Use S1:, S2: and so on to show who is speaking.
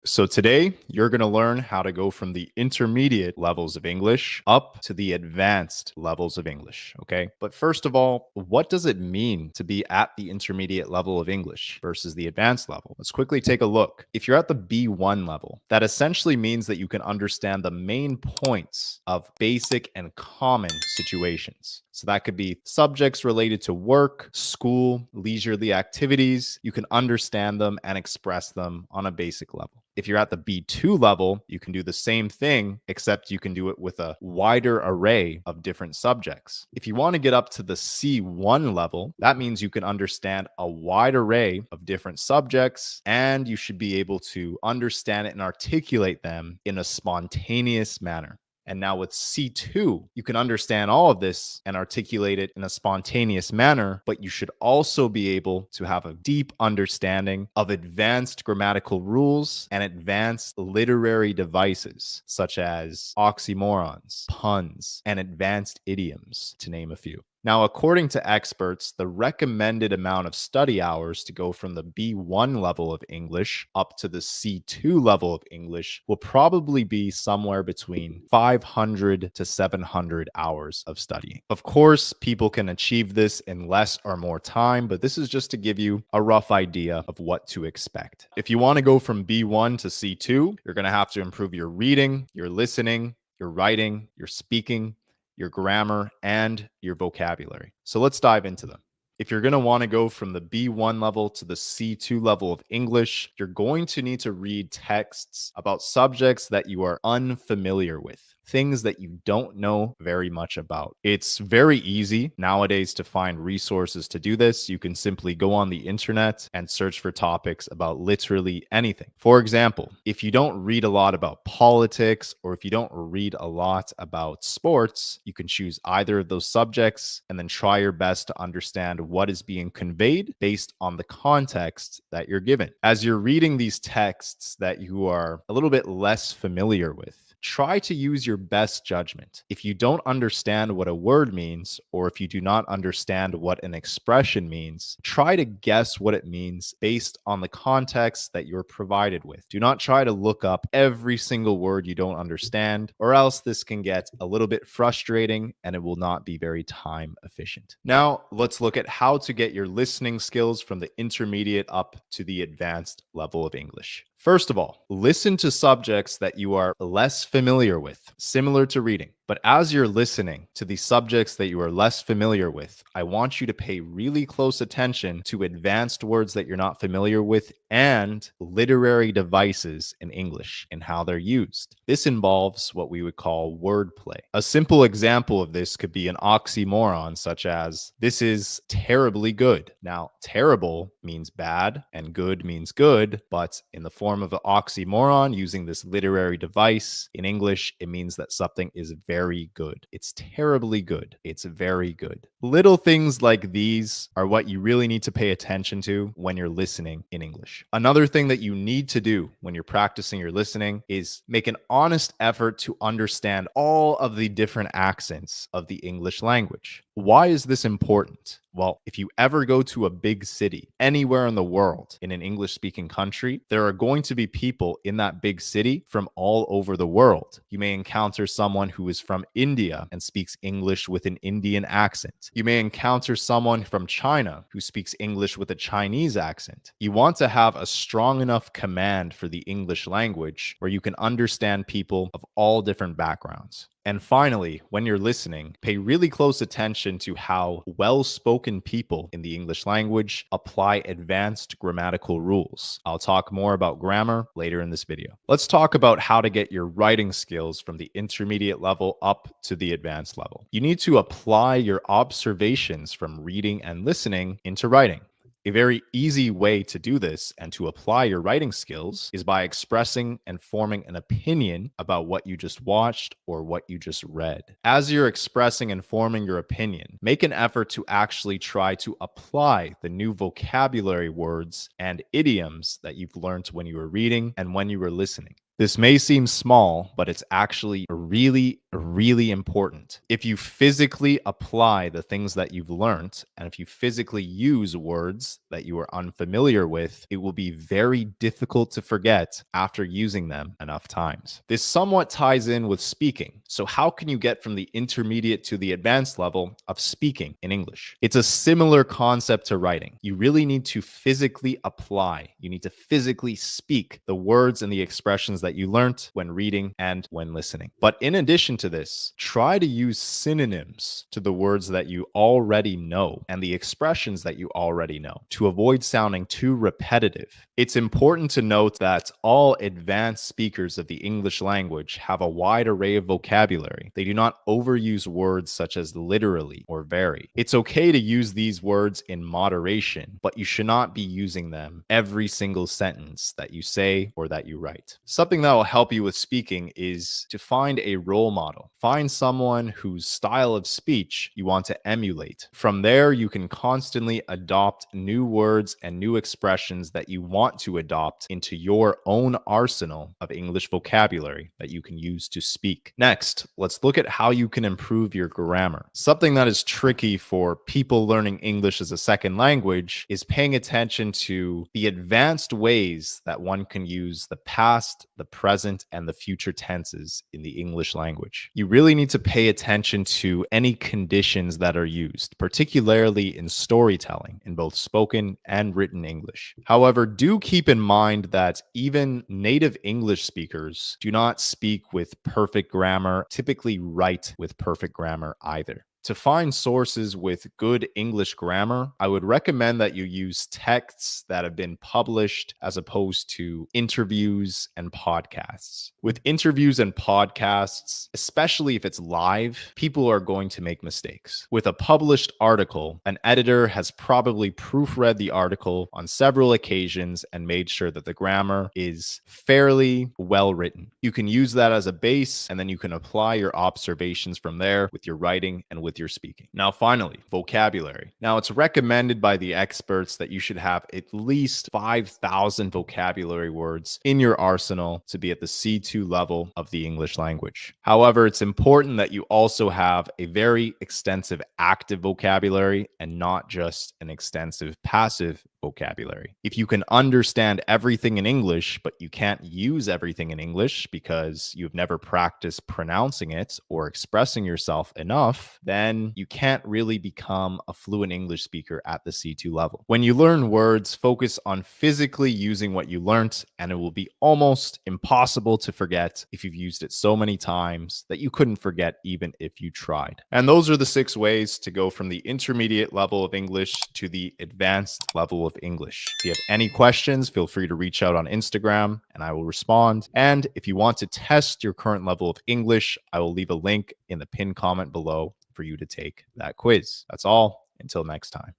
S1: So, today you're going to learn how to go from the intermediate levels of English up to the advanced levels of English. Okay. But first of all, what does it mean to be at the intermediate level of English versus the advanced level? Let's quickly take a look. If you're at the B1 level, that essentially means that you can understand the main points of basic and common situations. So, that could be subjects related to work, school, leisurely activities. You can understand them and express them on a basic level. If you're at the B2 level, you can do the same thing, except you can do it with a wider array of different subjects. If you want to get up to the C1 level, that means you can understand a wide array of different subjects, and you should be able to understand it and articulate them in a spontaneous manner. And now with C2, you can understand all of this and articulate it in a spontaneous manner, but you should also be able to have a deep understanding of advanced grammatical rules and advanced literary devices, such as oxymorons, puns, and advanced idioms, to name a few. Now, according to experts, the recommended amount of study hours to go from the B1 level of English up to the C2 level of English will probably be somewhere between 500 to 700 hours of studying. Of course, people can achieve this in less or more time, but this is just to give you a rough idea of what to expect. If you want to go from B1 to C2, you're going to have to improve your reading, your listening, your writing, your speaking, your grammar, and your vocabulary. So let's dive into them. If you're going to want to go from the B1 level to the C2 level of English, you're going to need to read texts about subjects that you are unfamiliar with, things that you don't know very much about. It's very easy nowadays to find resources to do this. You can simply go on the internet and search for topics about literally anything. For example, if you don't read a lot about politics or if you don't read a lot about sports, you can choose either of those subjects and then try your best to understand what is being conveyed based on the context that you're given. As you're reading these texts that you are a little bit less familiar with, try to use your best judgment. If you don't understand what a word means, or if you do not understand what an expression means, try to guess what it means based on the context that you're provided with. Do not try to look up every single word you don't understand, or else this can get a little bit frustrating and it will not be very time efficient. Now, let's look at how to get your listening skills from the intermediate up to the advanced level of English. First of all, listen to subjects that you are less familiar with, similar to reading. But as you're listening to the subjects that you are less familiar with, I want you to pay really close attention to advanced words that you're not familiar with and literary devices in English and how they're used. This involves what we would call wordplay. A simple example of this could be an oxymoron, such as, "This is terribly good." Now, terrible means bad and good means good, but in the form of an oxymoron, using this literary device in English, it means that something is very good. It's terribly good. It's very good. Little things like these are what you really need to pay attention to when you're listening in English. Another thing that you need to do when you're practicing your listening is make an honest effort to understand all of the different accents of the English language. Why is this important? Well, if you ever go to a big city anywhere in the world in an English speaking country, there are going to be people in that big city from all over the world. You may encounter someone who is from India and speaks English with an Indian accent. You may encounter someone from China who speaks English with a Chinese accent. You want to have a strong enough command for the English language where you can understand people of all different backgrounds. And finally, when you're listening, pay really close attention to how well-spoken people in the English language apply advanced grammatical rules. I'll talk more about grammar later in this video. Let's talk about how to get your writing skills from the intermediate level up to the advanced level. You need to apply your observations from reading and listening into writing. A very easy way to do this and to apply your writing skills is by expressing and forming an opinion about what you just watched or what you just read. As you're expressing and forming your opinion, make an effort to actually try to apply the new vocabulary words and idioms that you've learned when you were reading and when you were listening. This may seem small, but it's actually really important. If you physically apply the things that you've learned, and if you physically use words that you are unfamiliar with, it will be very difficult to forget after using them enough times. This somewhat ties in with speaking. So, how can you get from the intermediate to the advanced level of speaking in English? It's a similar concept to writing. You really need to physically apply, you need to physically speak the words and the expressions that you learned when reading and when listening. But in addition to this, try to use synonyms to the words that you already know and the expressions that you already know to avoid sounding too repetitive. It's important to note that all advanced speakers of the English language have a wide array of vocabulary. They do not overuse words such as literally or very. It's okay to use these words in moderation, but you should not be using them every single sentence that you say or that you write. Something that will help you with speaking is to find a role model. Find someone whose style of speech you want to emulate. From there, you can constantly adopt new words and new expressions that you want to adopt into your own arsenal of English vocabulary that you can use to speak. Next, let's look at how you can improve your grammar. Something that is tricky for people learning English as a second language is paying attention to the advanced ways that one can use the past, the present, and the future tenses in the English language. You really need to pay attention to any conditions that are used, particularly in storytelling in both spoken and written English. However, do keep in mind that even native English speakers do not speak with perfect grammar, typically write with perfect grammar either. To find sources with good English grammar, I would recommend that you use texts that have been published as opposed to interviews and podcasts. With interviews and podcasts, especially if it's live, people are going to make mistakes. With a published article, an editor has probably proofread the article on several occasions and made sure that the grammar is fairly well written. You can use that as a base, and then you can apply your observations from there with your writing and with your speaking. Now, finally, vocabulary. Now, it's recommended by the experts that you should have at least 5,000 vocabulary words in your arsenal to be at the C2 level of the English language. However, it's important that you also have a very extensive active vocabulary and not just an extensive passive vocabulary. If you can understand everything in English, but you can't use everything in English because you've never practiced pronouncing it or expressing yourself enough, then you can't really become a fluent English speaker at the C2 level. When you learn words, focus on physically using what you learned, and it will be almost impossible to forget if you've used it so many times that you couldn't forget even if you tried. And those are the 6 ways to go from the intermediate level of English to the advanced level of English. If you have any questions, feel free to reach out on Instagram and I will respond. And if you want to test your current level of English, I will leave a link in the pinned comment below for you to take that quiz. That's all. Until next time.